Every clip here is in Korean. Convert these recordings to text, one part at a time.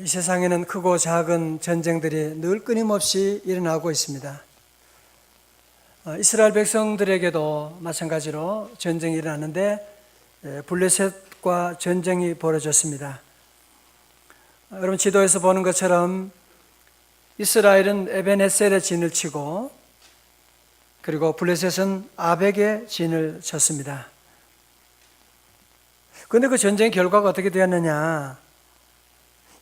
이 세상에는 크고 작은 전쟁들이 늘 끊임없이 일어나고 있습니다. 이스라엘 백성들에게도 마찬가지로 전쟁이 일어났는데 블레셋과 전쟁이 벌어졌습니다. 여러분 지도에서 보는 것처럼 이스라엘은 에벤에셀에 진을 치고 그리고 블레셋은 아벡에 진을 쳤습니다. 그런데 그 전쟁의 결과가 어떻게 되었느냐?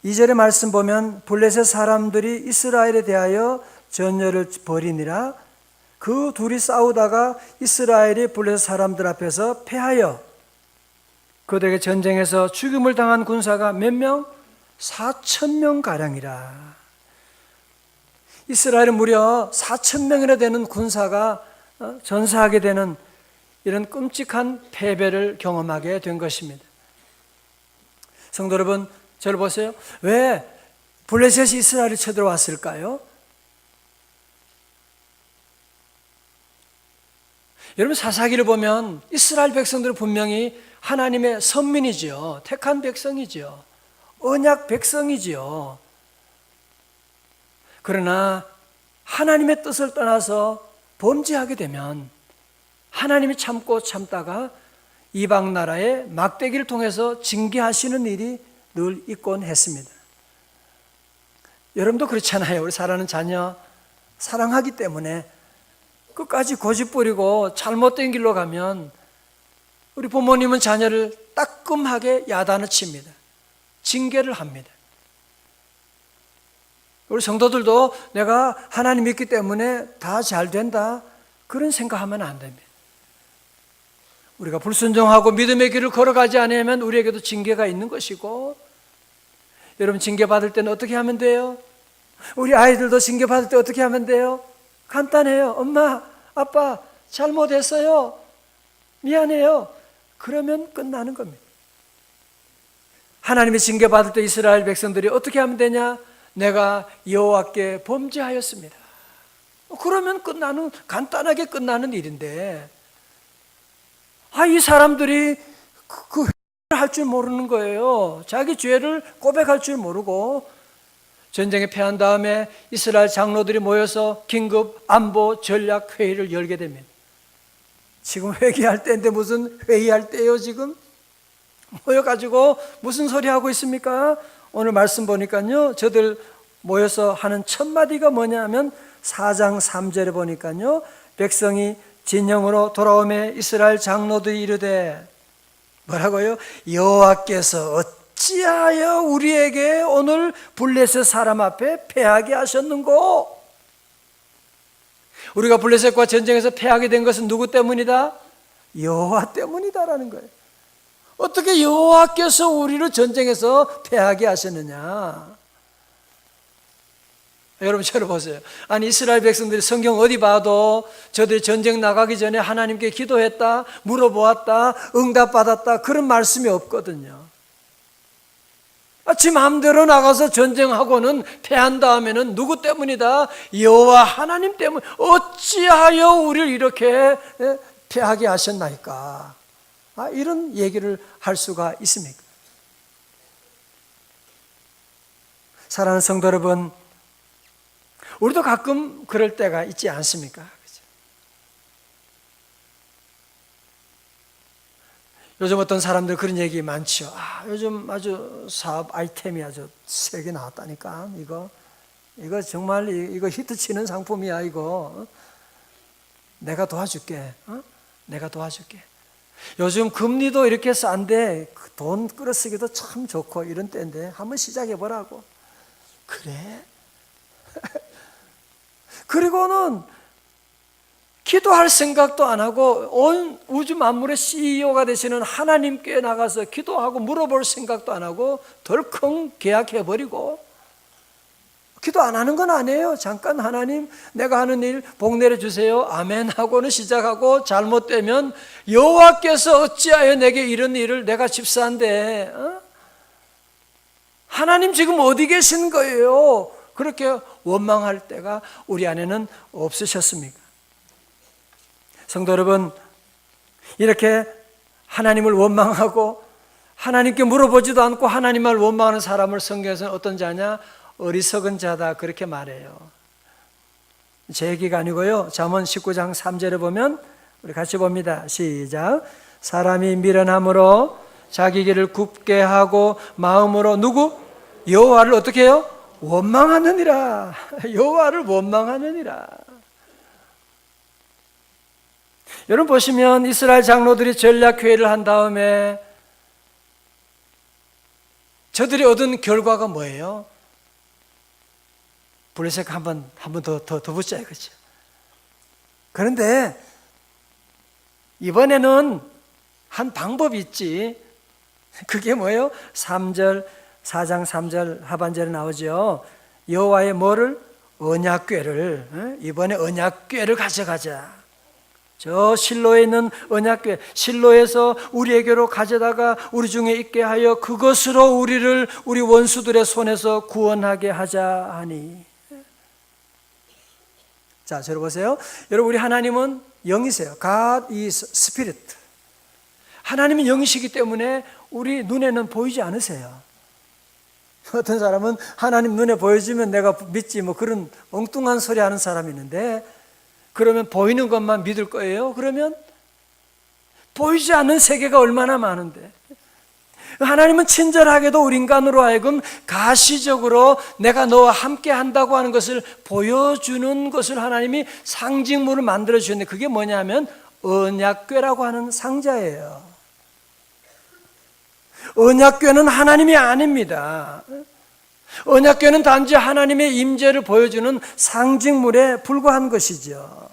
2절의 말씀 보면 블레셋 사람들이 이스라엘에 대하여 전열을 벌이니라. 그 둘이 싸우다가 이스라엘이 블레셋 사람들 앞에서 패하여 그들에게 전쟁에서 죽임을 당한 군사가 몇 명? 4,000명가량이라. 이스라엘은 무려 4,000명이나 되는 군사가 전사하게 되는 이런 끔찍한 패배를 경험하게 된 것입니다. 성도 여러분, 저를 보세요. 왜 블레셋이 이스라엘에 쳐들어왔을까요? 여러분 사사기를 보면 이스라엘 백성들은 분명히 하나님의 선민이지요. 택한 백성이지요. 언약 백성이지요. 그러나 하나님의 뜻을 떠나서 범죄하게 되면 하나님이 참고 참다가 이방 나라의 막대기를 통해서 징계하시는 일이 늘 있곤 했습니다. 여러분도 그렇잖아요. 우리 사랑하는 자녀 사랑하기 때문에 끝까지 고집부리고 잘못된 길로 가면 우리 부모님은 자녀를 따끔하게 야단을 칩니다. 징계를 합니다. 우리 성도들도 내가 하나님 믿기 때문에 다 잘 된다 그런 생각하면 안 됩니다. 우리가 불순종하고 믿음의 길을 걸어가지 않으면 우리에게도 징계가 있는 것이고, 여러분 징계받을 때는 어떻게 하면 돼요? 우리 아이들도 징계받을 때 어떻게 하면 돼요? 간단해요. 엄마, 아빠 잘못했어요. 미안해요. 그러면 끝나는 겁니다. 하나님의 징계받을 때 이스라엘 백성들이 어떻게 하면 되냐? 내가 여호와께 범죄하였습니다. 그러면 간단하게 끝나는 일인데, 이 사람들이 그 회개를 할 줄 모르는 거예요. 자기 죄를 고백할 줄 모르고 전쟁에 패한 다음에 이스라엘 장로들이 모여서 긴급 안보 전략 회의를 열게 됩니다. 지금 회개할 때인데 무슨 회의할 때예요? 지금 모여가지고 무슨 소리 하고 있습니까? 오늘 말씀 보니까요, 저들 모여서 하는 첫 마디가 뭐냐면 4장 3절에 보니까요, 백성이 진영으로 돌아오매 이스라엘 장로들이 이르되 뭐라고요? 여호와께서 어찌하여 우리에게 오늘 블레셋 사람 앞에 패하게 하셨는고? 우리가 블레셋과 전쟁에서 패하게 된 것은 누구 때문이다? 여호와 때문이다라는 거예요. 어떻게 여호와께서 우리를 전쟁에서 패하게 하셨느냐? 여러분 저를 보세요. 아니 이스라엘 백성들이 성경 어디 봐도 저들이 전쟁 나가기 전에 하나님께 기도했다, 물어보았다, 응답받았다 그런 말씀이 없거든요. 지 마음대로 나가서 전쟁하고는 패한 다음에는 누구 때문이다? 여호와 하나님 때문. 어찌하여 우리를 이렇게 패하게 하셨나이까? 이런 얘기를 할 수가 있습니까? 사랑하는 성도 여러분, 우리도 가끔 그럴 때가 있지 않습니까? 그렇죠? 요즘 어떤 사람들 그런 얘기 많죠. 요즘 아주 사업 아이템이 아주 세게 나왔다니까. 이거 정말 이거 히트치는 상품이야. 이거 내가 도와줄게. 내가 도와줄게. 요즘 금리도 이렇게 싼데 돈 끌어쓰기도 참 좋고 이런 때인데 한번 시작해보라고. 그래? 그리고는 기도할 생각도 안 하고 온 우주 만물의 CEO가 되시는 하나님께 나가서 기도하고 물어볼 생각도 안 하고 덜컹 계약해버리고, 기도 안 하는 건 아니에요. 잠깐 하나님 내가 하는 일 복 내려주세요. 아멘 하고는 시작하고, 잘못되면 여호와께서 어찌하여 내게 이런 일을, 내가 집사인데 하나님 지금 어디 계신 거예요? 그렇게 원망할 때가 우리 안에는 없으셨습니까? 성도 여러분, 이렇게 하나님을 원망하고 하나님께 물어보지도 않고 하나님을 원망하는 사람을 성경에서는 어떤 자냐? 어리석은 자다, 그렇게 말해요. 제 얘기가 아니고요, 잠언 19장 3절에 보면 우리 같이 봅니다. 시작. 사람이 미련함으로 자기 길을 굽게 하고 마음으로 누구? 여호와를 어떻게 해요? 원망하느니라. 여호와를 원망하느니라. 여러분 보시면 이스라엘 장로들이 전략회의를 한 다음에 저들이 얻은 결과가 뭐예요? 블레셋 한번 더 붙자 이거죠. 그런데 이번에는 한 방법이 있지. 그게 뭐예요? 4장 3절 하반절에 나오죠. 여호와의 뭐를? 언약궤를. 이번에 언약궤를 가져가자. 저 실로에 있는 언약궤, 실로에서 우리에게로 가져다가 우리 중에 있게 하여 그것으로 우리를 우리 원수들의 손에서 구원하게 하자 하니. 자, 저를 보세요. 여러분, 우리 하나님은 영이세요. God is Spirit. 하나님은 영이시기 때문에 우리 눈에는 보이지 않으세요. 어떤 사람은 하나님 눈에 보여주면 내가 믿지, 뭐 그런 엉뚱한 소리 하는 사람이 있는데, 그러면 보이는 것만 믿을 거예요? 그러면 보이지 않는 세계가 얼마나 많은데, 하나님은 친절하게도 우리 인간으로 하여금 가시적으로 내가 너와 함께 한다고 하는 것을 보여주는 것을 하나님이 상징물을 만들어 주셨는데, 그게 뭐냐면 언약궤라고 하는 상자예요. 언약궤는 하나님이 아닙니다. 언약궤는 단지 하나님의 임재를 보여주는 상징물에 불과한 것이죠.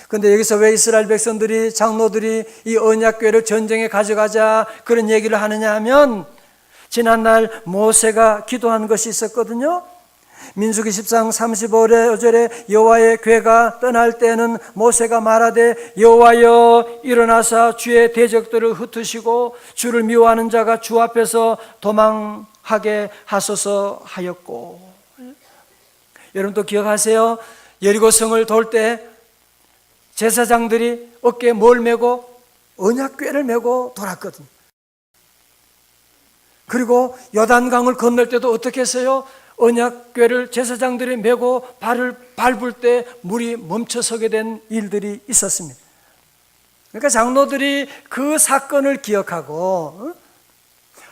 그런데 여기서 왜 이스라엘 백성들이, 장로들이 이 언약궤를 전쟁에 가져가자 그런 얘기를 하느냐 하면, 지난날 모세가 기도한 것이 있었거든요. 민수기 10장 35절에 여호와의 궤가 떠날 때는 모세가 말하되 여호와여 일어나사 주의 대적들을 흩으시고 주를 미워하는 자가 주 앞에서 도망하게 하소서 하였고. 여러분도 기억하세요? 여리고성을 돌 때 제사장들이 어깨에 뭘 메고? 언약궤를 메고 돌았거든. 그리고 요단강을 건널 때도 어떻게 했어요? 언약궤를 제사장들이 메고 발을 밟을 때 물이 멈춰서게 된 일들이 있었습니다. 그러니까 장로들이 그 사건을 기억하고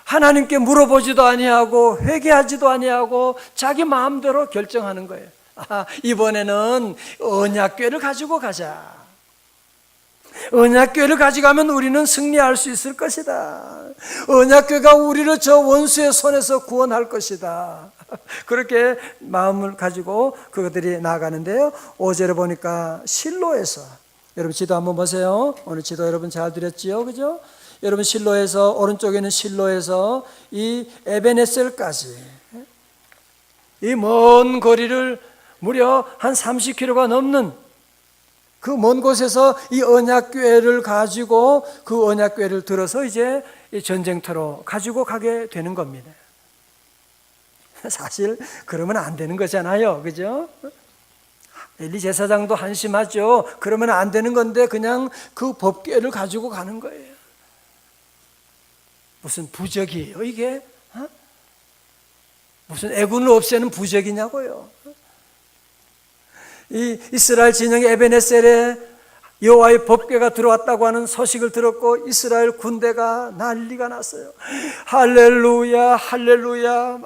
하나님께 물어보지도 아니하고 회개하지도 아니하고 자기 마음대로 결정하는 거예요. 이번에는 언약궤를 가지고 가자. 언약궤를 가져가면 우리는 승리할 수 있을 것이다. 언약궤가 우리를 저 원수의 손에서 구원할 것이다. 그렇게 마음을 가지고 그것들이 나아가는데요, 5절에 보니까 실로에서, 여러분 지도 한번 보세요. 오늘 지도 여러분 잘 드렸지요, 그죠? 여러분 실로에서, 오른쪽에 있는 실로에서 이 에베네셀까지 이 먼 거리를 무려 한 30km가 넘는 그 먼 곳에서 이 언약궤를 가지고 그 언약궤를 들어서 이제 이 전쟁터로 가지고 가게 되는 겁니다. 사실 그러면 안 되는 거잖아요, 그죠? 엘리 제사장도 한심하죠. 그러면 안 되는 건데 그냥 그 법궤를 가지고 가는 거예요. 무슨 부적이에요 이게? 무슨 애군을 없애는 부적이냐고요. 이 이스라엘 진영의 에베네셀에 여호와의 법궤가 들어왔다고 하는 소식을 들었고 이스라엘 군대가 난리가 났어요. 할렐루야 할렐루야,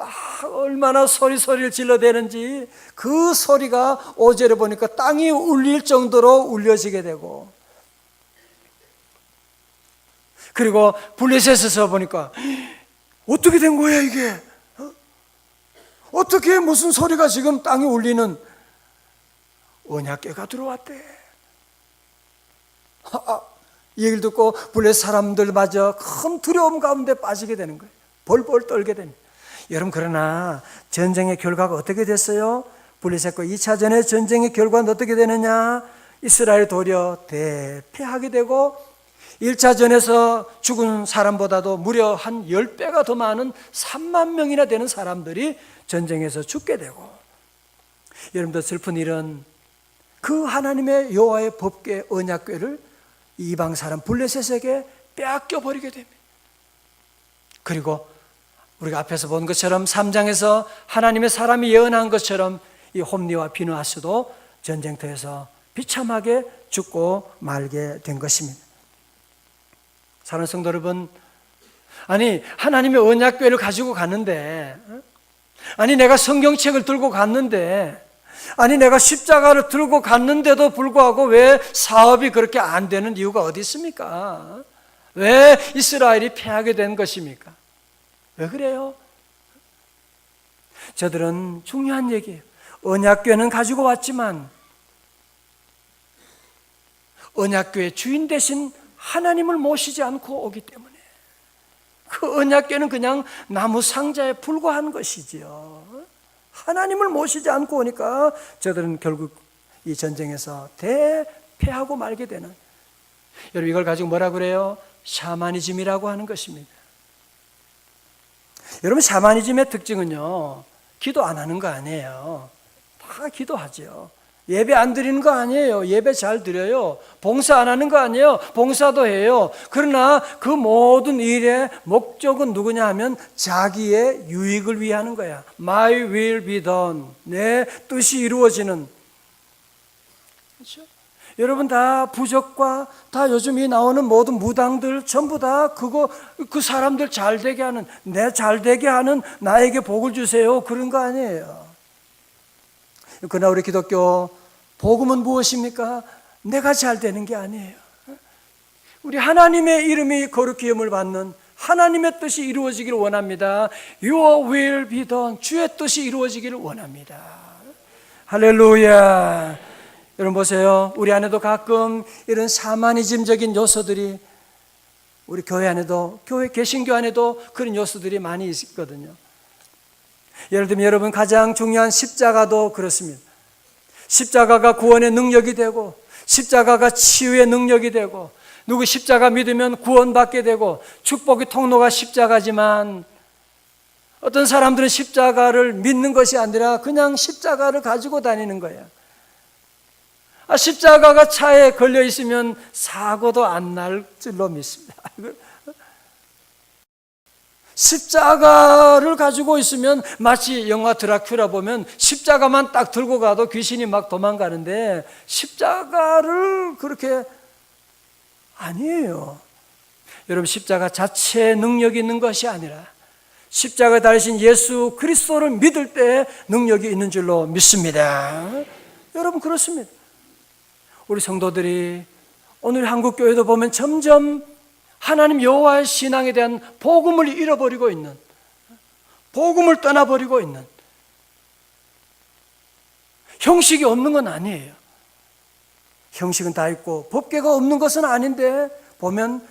얼마나 소리를 질러대는지 그 소리가 5절에 보니까 땅이 울릴 정도로 울려지게 되고, 그리고 블레셋에서 보니까 어떻게 된 거야 이게? 어떻게 무슨 소리가 지금 땅이 울리는? 언약궤가 들어왔대. 이 얘기를 듣고 블레셋 사람들마저 큰 두려움 가운데 빠지게 되는 거예요. 벌벌 떨게 됩니다. 여러분, 그러나 전쟁의 결과가 어떻게 됐어요? 블레셋과 2차전의 전쟁의 결과는 어떻게 되느냐? 이스라엘 도리어 대패하게 되고 1차전에서 죽은 사람보다도 무려 한 10배가 더 많은 3만 명이나 되는 사람들이 전쟁에서 죽게 되고, 여러분들 슬픈 일은 그 하나님의 여호와의 법궤 언약궤를 이방 사람 블레셋에게 빼앗겨 버리게 됩니다. 그리고 우리가 앞에서 본 것처럼 3장에서 하나님의 사람이 예언한 것처럼 이 홈리와 비누아스도 전쟁터에서 비참하게 죽고 말게 된 것입니다. 사랑하는 성도 여러분, 아니 하나님의 언약궤를 가지고 갔는데, 아니 내가 성경책을 들고 갔는데, 아니 내가 십자가를 들고 갔는데도 불구하고 왜 사업이 그렇게 안 되는 이유가 어디 있습니까? 왜 이스라엘이 패하게 된 것입니까? 왜 그래요? 저들은 중요한 얘기예요. 언약궤는 가지고 왔지만 언약궤의 주인 대신 하나님을 모시지 않고 오기 때문에 그 언약궤는 그냥 나무 상자에 불과한 것이지요. 하나님을 모시지 않고 오니까 저들은 결국 이 전쟁에서 대패하고 말게 되는, 여러분 이걸 가지고 뭐라 그래요? 샤머니즘이라고 하는 것입니다. 여러분 샤머니즘의 특징은요, 기도 안 하는 거 아니에요. 다 기도하죠. 예배 안 드리는 거 아니에요. 예배 잘 드려요. 봉사 안 하는 거 아니에요. 봉사도 해요. 그러나 그 모든 일의 목적은 누구냐 하면 자기의 유익을 위해 하는 거야. My will be done. 내 뜻이 이루어지는. 그렇죠? 여러분 다 부적과 다 요즘 이 나오는 모든 무당들 전부 다 그 사람들 잘 되게 하는, 내 잘 되게 하는, 나에게 복을 주세요, 그런 거 아니에요. 그러나 우리 기독교 복음은 무엇입니까? 내가 잘 되는 게 아니에요. 우리 하나님의 이름이 거룩히 여김을 받는, 하나님의 뜻이 이루어지기를 원합니다. Your will be done. 주의 뜻이 이루어지기를 원합니다. 할렐루야. 여러분 보세요. 우리 안에도 가끔 이런 샤머니즘적인 요소들이, 우리 교회 안에도, 교회 개신교 안에도 그런 요소들이 많이 있거든요. 예를 들면 여러분 가장 중요한 십자가도 그렇습니다. 십자가가 구원의 능력이 되고, 십자가가 치유의 능력이 되고, 누구 십자가 믿으면 구원받게 되고, 축복의 통로가 십자가지만 어떤 사람들은 십자가를 믿는 것이 아니라 그냥 십자가를 가지고 다니는 거예요. 십자가가 차에 걸려 있으면 사고도 안 날 줄로 믿습니다. 십자가를 가지고 있으면 마치 영화 드라큘라 보면 십자가만 딱 들고 가도 귀신이 막 도망가는데, 십자가를 그렇게 아니에요. 여러분 십자가 자체의 능력이 있는 것이 아니라 십자가에 달리신 예수 그리스도를 믿을 때 능력이 있는 줄로 믿습니다. 여러분 그렇습니다. 우리 성도들이 오늘 한국교회도 보면 점점 하나님 여호와의 신앙에 대한 복음을 잃어버리고 있는, 복음을 떠나버리고 있는, 형식이 없는 건 아니에요. 형식은 다 있고 법궤가 없는 것은 아닌데 보면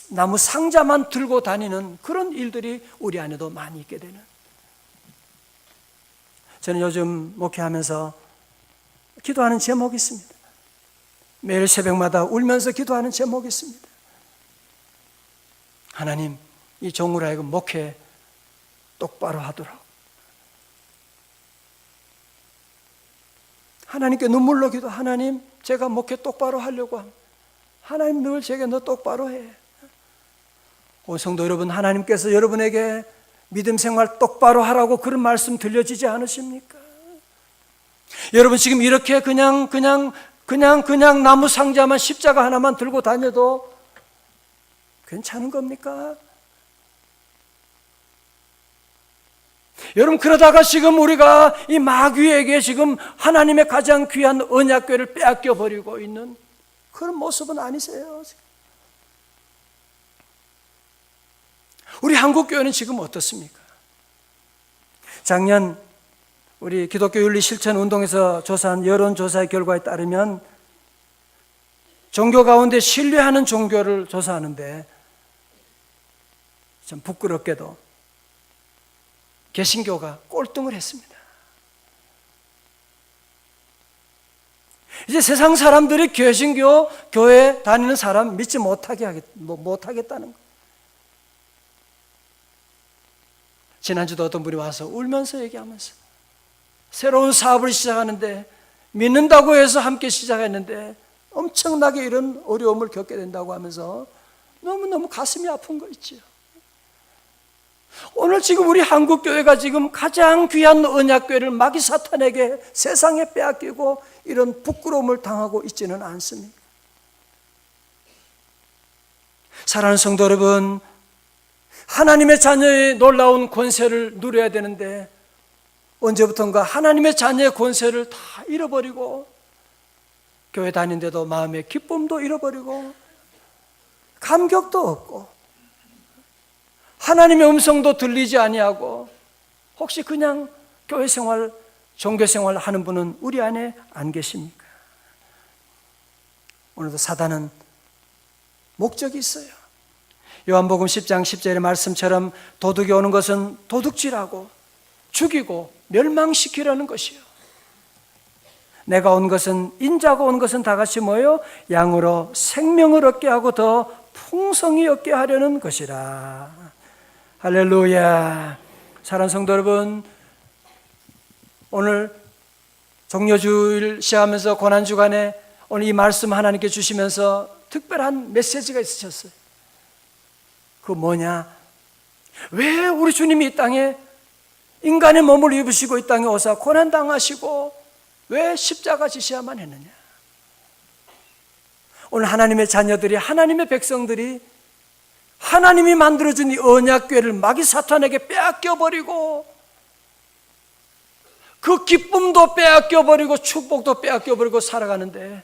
나무 상자만 들고 다니는 그런 일들이 우리 안에도 많이 있게 되는. 저는 요즘 목회하면서 기도하는 제목이 있습니다. 매일 새벽마다 울면서 기도하는 제목이 있습니다. 하나님, 이 종으로 하여금 목회 똑바로 하도록, 하나님께 눈물로 기도. 하나님, 제가 목회 똑바로 하려고 합니다. 하나님 늘 제게 너 똑바로 해. 오 성도 여러분, 하나님께서 여러분에게 믿음 생활 똑바로 하라고 그런 말씀 들려지지 않으십니까? 여러분 지금 이렇게 그냥 나무 상자만, 십자가 하나만 들고 다녀도 괜찮은 겁니까? 여러분 그러다가 지금 우리가 이 마귀에게 지금 하나님의 가장 귀한 언약궤를 빼앗겨 버리고 있는 그런 모습은 아니세요? 우리 한국교회는 지금 어떻습니까? 작년 우리 기독교 윤리 실천 운동에서 조사한 여론조사의 결과에 따르면 종교 가운데 신뢰하는 종교를 조사하는데 참 부끄럽게도 개신교가 꼴등을 했습니다. 이제 세상 사람들이 개신교 교회 다니는 사람 믿지 못하겠다는 거. 지난주도 어떤 분이 와서 울면서 얘기하면서 새로운 사업을 시작하는데 믿는다고 해서 함께 시작했는데 엄청나게 이런 어려움을 겪게 된다고 하면서 너무너무 가슴이 아픈 거 있죠. 오늘 지금 우리 한국교회가 지금 가장 귀한 언약궤를 마귀 사탄에게 세상에 빼앗기고 이런 부끄러움을 당하고 있지는 않습니까? 사랑하는 성도 여러분, 하나님의 자녀의 놀라운 권세를 누려야 되는데 언제부턴가 하나님의 자녀의 권세를 다 잃어버리고 교회 다니는데도 마음의 기쁨도 잃어버리고 감격도 없고 하나님의 음성도 들리지 아니하고 혹시 그냥 교회 생활, 종교 생활 하는 분은 우리 안에 안 계십니까? 오늘도 사단은 목적이 있어요. 요한복음 10장 10절의 말씀처럼 도둑이 오는 것은 도둑질하고 죽이고 멸망시키려는 것이요. 내가 온 것은, 인자가 온 것은 다 같이 뭐요? 양으로 생명을 얻게 하고 더 풍성히 얻게 하려는 것이라. 할렐루야. 사랑하는 성도 여러분, 오늘 종료주일 시작하면서 고난주간에 오늘 이 말씀 하나님께 주시면서 특별한 메시지가 있으셨어요. 그 뭐냐? 왜 우리 주님이 이 땅에 인간의 몸을 입으시고 이 땅에 오사 고난당하시고 왜 십자가 지셔야만 했느냐? 오늘 하나님의 자녀들이, 하나님의 백성들이 하나님이 만들어준 이 언약궤를 마귀 사탄에게 빼앗겨버리고 그 기쁨도 빼앗겨버리고 축복도 빼앗겨버리고 살아가는데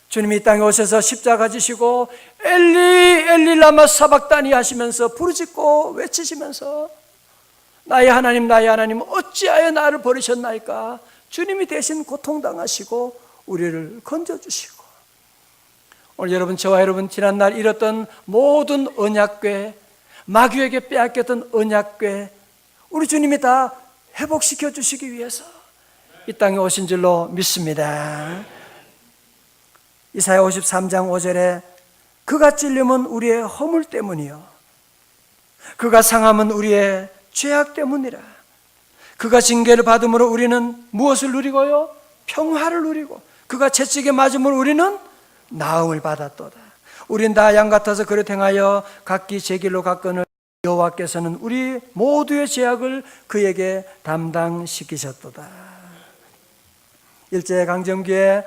주님이 이 땅에 오셔서 십자가 지시고 엘리 엘리 라마 사박다니 하시면서 부르짖고 외치시면서 나의 하나님 나의 하나님 어찌하여 나를 버리셨나이까? 주님이 대신 고통당하시고 우리를 건져주시고 오늘 여러분, 저와 여러분 지난날 잃었던 모든 언약궤, 마귀에게 빼앗겼던 언약궤 우리 주님이 다 회복시켜 주시기 위해서 이 땅에 오신 줄로 믿습니다. 이사야 53장 5절에 그가 찔림은 우리의 허물 때문이요 그가 상함은 우리의 죄악 때문이라. 그가 징계를 받음으로 우리는 무엇을 누리고요? 평화를 누리고 그가 채찍에 맞음으로 우리는 나음을 받았도다. 우린 다 양 같아서 그릇 행하여 각기 제 길로 갔거늘 여호와께서는 우리 모두의 죄악을 그에게 담당시키셨도다. 일제강점기에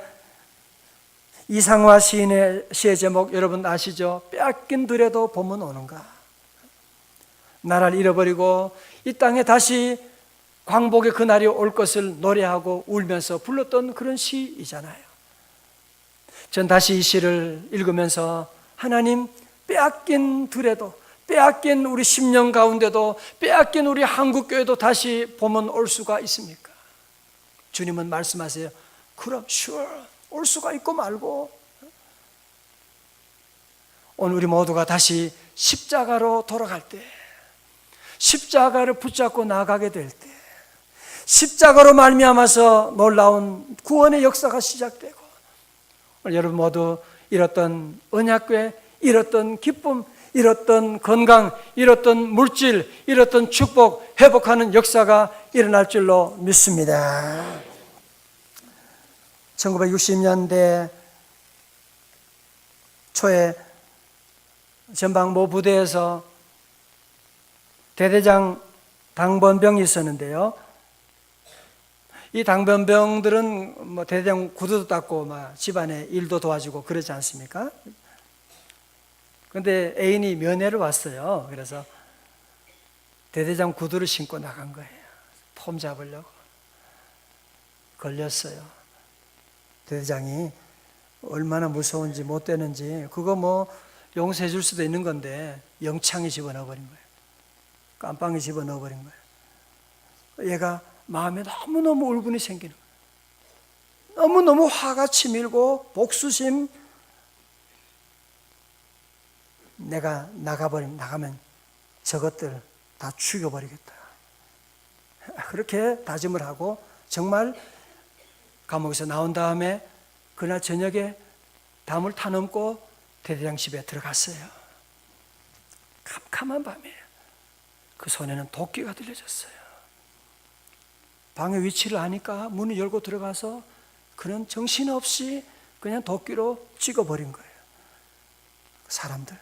이상화 시인의 시의 제목 여러분 아시죠? 빼앗긴 들에도 봄은 오는가. 나라를 잃어버리고 이 땅에 다시 광복의 그날이 올 것을 노래하고 울면서 불렀던 그런 시이잖아요. 전 다시 이 시를 읽으면서 하나님, 빼앗긴 들에도, 빼앗긴 우리 10년 가운데도, 빼앗긴 우리 한국교회도 다시 봄은 올 수가 있습니까? 주님은 말씀하세요. 그럼 sure, 올 수가 있고 말고. 오늘 우리 모두가 다시 십자가로 돌아갈 때, 십자가를 붙잡고 나가게 될 때, 십자가로 말미암아서 놀라운 구원의 역사가 시작되고 여러분 모두 잃었던 언약궤, 잃었던 기쁨, 잃었던 건강, 잃었던 물질, 잃었던 축복 회복하는 역사가 일어날 줄로 믿습니다. 1960년대 초에 전방모 부대에서 대대장 당번병이 있었는데요. 이 당번병들은 뭐 대대장 구두도 닦고 막 집안에 일도 도와주고 그러지 않습니까? 그런데 애인이 면회를 왔어요. 그래서 대대장 구두를 신고 나간 거예요. 폼 잡으려고. 걸렸어요. 대대장이 얼마나 무서운지 못 되는지 그거 뭐 용서해 줄 수도 있는 건데 영창에 집어넣어버린 거예요. 깜빵에 집어넣어버린 거예요. 얘가 마음에 너무너무 울분이 생기는 거예요. 너무너무 화가 치밀고 복수심, 내가 나가면 저것들 다 죽여버리겠다. 그렇게 다짐을 하고 정말 감옥에서 나온 다음에 그날 저녁에 담을 타넘고 대대장 집에 들어갔어요. 캄캄한 밤이에요. 그 손에는 도끼가 들려졌어요. 방의 위치를 아니까 문을 열고 들어가서 그는 정신없이 그냥 도끼로 찍어버린 거예요. 사람들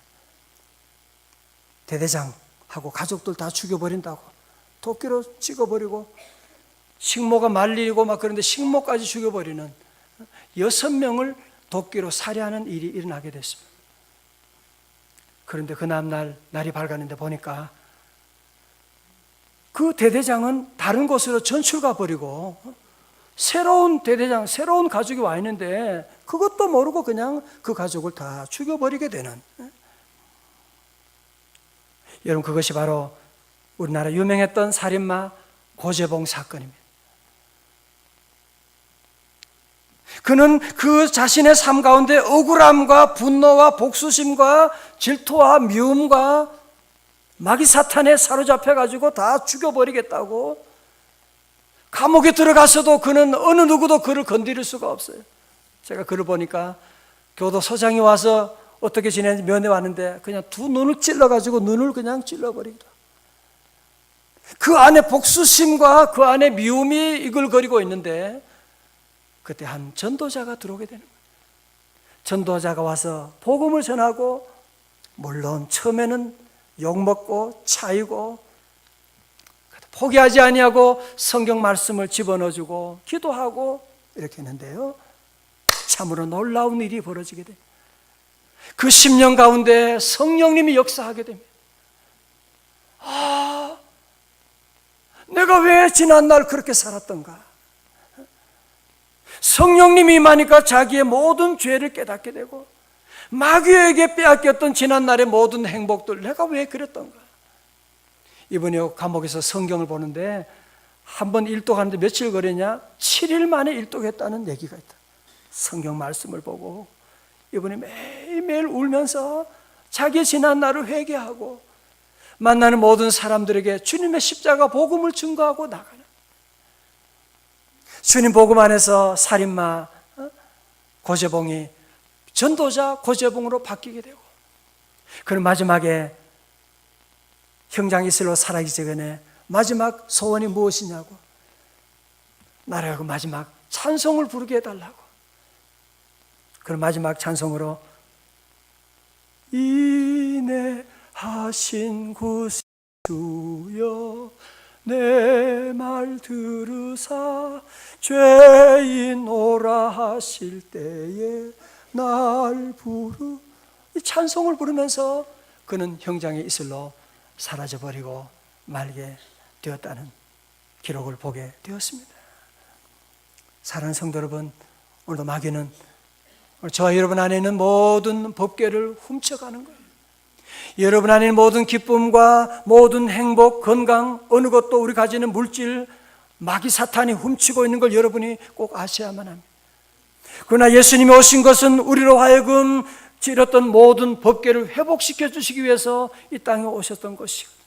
대대장하고 하고 가족들 다 죽여버린다고 도끼로 찍어버리고 식모가 말리고 막 그런데 식모까지 죽여버리는 6명을 도끼로 살해하는 일이 일어나게 됐습니다. 그런데 그 다음날 날이 밝았는데 보니까 그 대대장은 다른 곳으로 전출 가버리고 새로운 대대장, 새로운 가족이 와 있는데 그것도 모르고 그냥 그 가족을 다 죽여버리게 되는, 여러분 그것이 바로 우리나라 유명했던 살인마 고재봉 사건입니다. 그는 그 자신의 삶 가운데 억울함과 분노와 복수심과 질투와 미움과 마귀 사탄에 사로잡혀가지고 다 죽여버리겠다고 감옥에 들어가서도 그는 어느 누구도 그를 건드릴 수가 없어요. 제가 그를 보니까 교도소장이 와서 어떻게 지내는지 면회 왔는데 그냥 두 눈을 찔러가지고 눈을 그냥 찔러버리기도 하고 그 안에 복수심과 그 안에 미움이 이글거리고 있는데 그때 한 전도자가 들어오게 되는 거예요. 전도자가 와서 복음을 전하고 물론 처음에는 욕먹고 차이고 포기하지 아니하고 성경 말씀을 집어넣어주고 기도하고 이렇게 했는데요, 참으로 놀라운 일이 벌어지게 돼요. 그 10년 가운데 성령님이 역사하게 됩니다. 아, 내가 왜 지난날 그렇게 살았던가. 성령님이 임하니까 자기의 모든 죄를 깨닫게 되고 마귀에게 빼앗겼던 지난날의 모든 행복들, 내가 왜 그랬던가. 이번에 감옥에서 성경을 보는데 한 번 일독하는데 며칠 걸렸냐? 7일 만에 일독했다는 얘기가 있다. 성경 말씀을 보고 이번에 매일매일 울면서 자기의 지난날을 회개하고 만나는 모든 사람들에게 주님의 십자가 복음을 증거하고 나가는, 주님 복음 안에서 살인마 고재봉이 전도자 고재봉으로 바뀌게 되고, 그는 마지막에 형장 이슬로 살아가기 전에 마지막 소원이 무엇이냐고, 나라고 마지막 찬송을 부르게 해달라고. 그런 마지막 찬송으로 인내하신 구주여 내 말 들으사 죄인 오라 하실 때에 날 부르, 이 찬송을 부르면서 그는 형장의 이슬로 사라져버리고 말게 되었다는 기록을 보게 되었습니다. 사랑하는 성도 여러분, 오늘도 마귀는 저와 여러분 안에 있는 모든 법궤를 훔쳐가는 거예요. 여러분 안에 있는 모든 기쁨과 모든 행복, 건강, 어느 것도 우리 가지는 물질, 마귀 사탄이 훔치고 있는 걸 여러분이 꼭 아셔야만 합니다. 그러나 예수님이 오신 것은 우리로 하여금 잃었던 모든 법궤를 회복시켜 주시기 위해서 이 땅에 오셨던 것이거든요.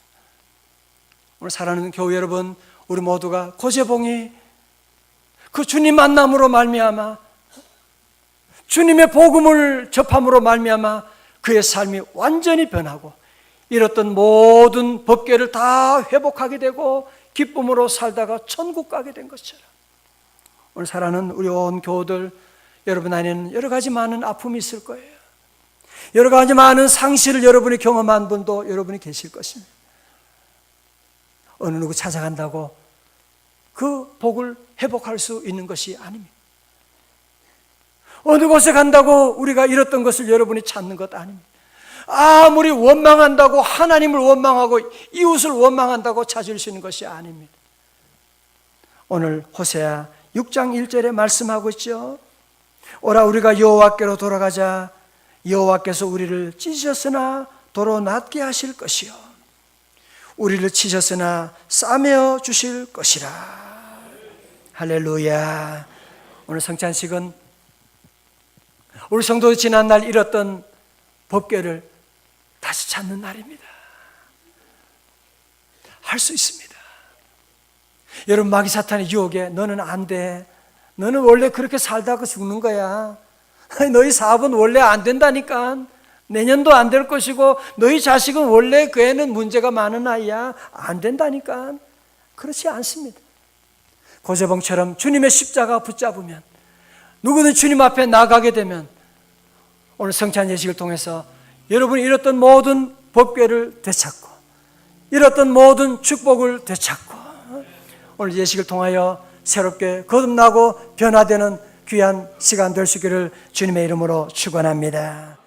오늘 사랑하는 교회 여러분, 우리 모두가 고재봉이 그 주님 만남으로 말미암아 주님의 복음을 접함으로 말미암아 그의 삶이 완전히 변하고 잃었던 모든 법궤를 다 회복하게 되고 기쁨으로 살다가 천국 가게 된 것처럼, 오늘 사랑하는 우리 온 교우들, 여러분 안에는 여러 가지 많은 아픔이 있을 거예요. 여러 가지 많은 상실을 여러분이 경험한 분도 여러분이 계실 것입니다. 어느 누구 찾아간다고 그 복을 회복할 수 있는 것이 아닙니다. 어느 곳에 간다고 우리가 잃었던 것을 여러분이 찾는 것 아닙니다. 아무리 원망한다고 하나님을 원망하고 이웃을 원망한다고 찾을 수 있는 것이 아닙니다. 오늘 호세아 6장 1절에 말씀하고 있죠. 오라 우리가 여호와께로 돌아가자. 여호와께서 우리를 찢으셨으나 도로 낫게 하실 것이요 우리를 치셨으나 싸매어 주실 것이라. 할렐루야. 오늘 성찬식은 우리 성도들 지난날 잃었던 법궤를 다시 찾는 날입니다. 할 수 있습니다. 여러분, 마귀 사탄의 유혹에 너는 안 돼, 너는 원래 그렇게 살다가 죽는 거야, 너희 사업은 원래 안 된다니까, 내년도 안 될 것이고 너희 자식은 원래 그 애는 문제가 많은 아이야, 안 된다니까. 그렇지 않습니다. 고재봉처럼 주님의 십자가 붙잡으면, 누구든 주님 앞에 나가게 되면 오늘 성찬 예식을 통해서 여러분이 잃었던 모든 법궤를 되찾고 잃었던 모든 축복을 되찾고 오늘 예식을 통하여 새롭게 거듭나고 변화되는 귀한 시간 될 수 있기를 주님의 이름으로 축원합니다.